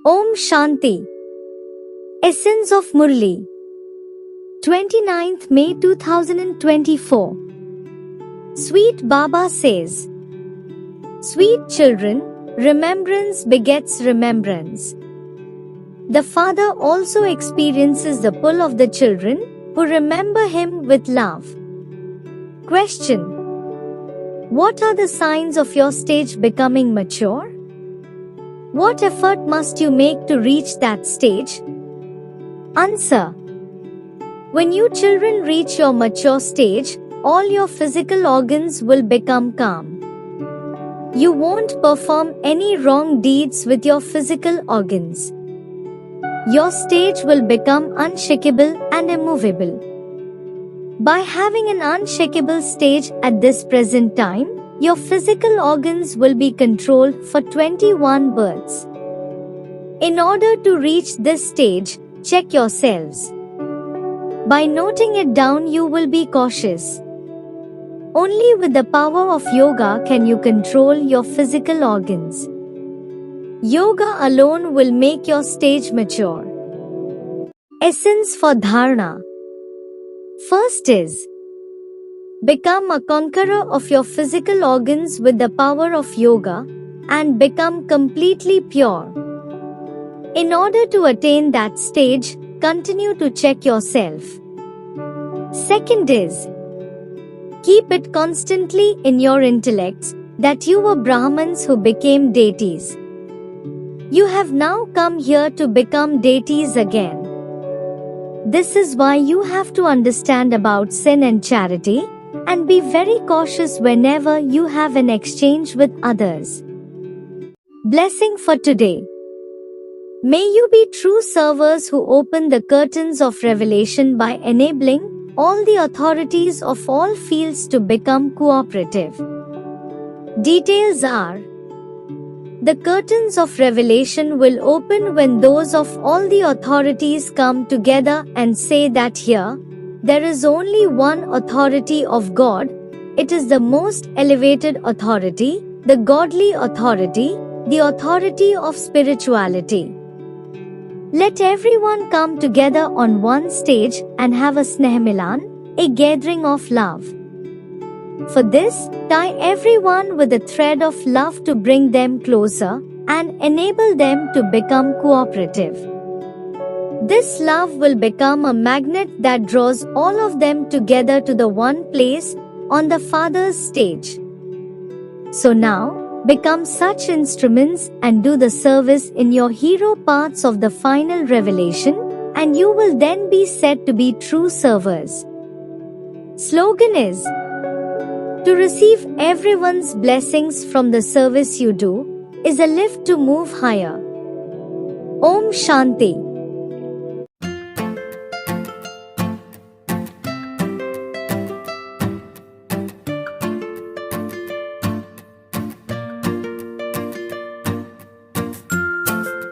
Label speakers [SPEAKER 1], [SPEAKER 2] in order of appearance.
[SPEAKER 1] Om Shanti. Essence of Murli. 29th May 2024. Sweet Baba says, Sweet children, remembrance begets remembrance. The Father also experiences the pull of the children who remember Him with love. Question: what are the signs of your stage becoming mature? What effort must you make to reach that stage? Answer: when you children reach your mature stage, all your physical organs will become calm. You won't perform any wrong deeds with your physical organs. Your stage will become unshakable and immovable. By having an unshakable stage at this present time, your physical organs will be controlled for 21 births. In order to reach this stage, check yourselves. By noting it down, you will be cautious. Only with the power of yoga can you control your physical organs. Yoga alone will make your stage mature. Essence for Dharana. First is, become a conqueror of your physical organs with the power of yoga and become completely pure. In order to attain that stage, continue to check yourself. Second is, keep it constantly in your intellects that you were Brahmins who became deities. You have now come here to become deities again. This is why you have to understand about sin and charity and be very cautious whenever you have an exchange with others. Blessing for today. May you be true servers who open the curtains of revelation by enabling all the authorities of all fields to become cooperative. Details are: the curtains of revelation will open when those of all the authorities come together and say that here, there is only one authority of God. It is the most elevated authority, the godly authority, the authority of spirituality. Let everyone come together on one stage and have a Snehamilan, a gathering of love. For this, tie everyone with a thread of love to bring them closer and enable them to become cooperative. This love will become a magnet that draws all of them together to the one place on the Father's stage. So now, become such instruments and do the service in your hero paths of the final revelation, and you will then be said to be true servers. Slogan is, to receive everyone's blessings from the service you do is a lift to move higher. Om Shanti.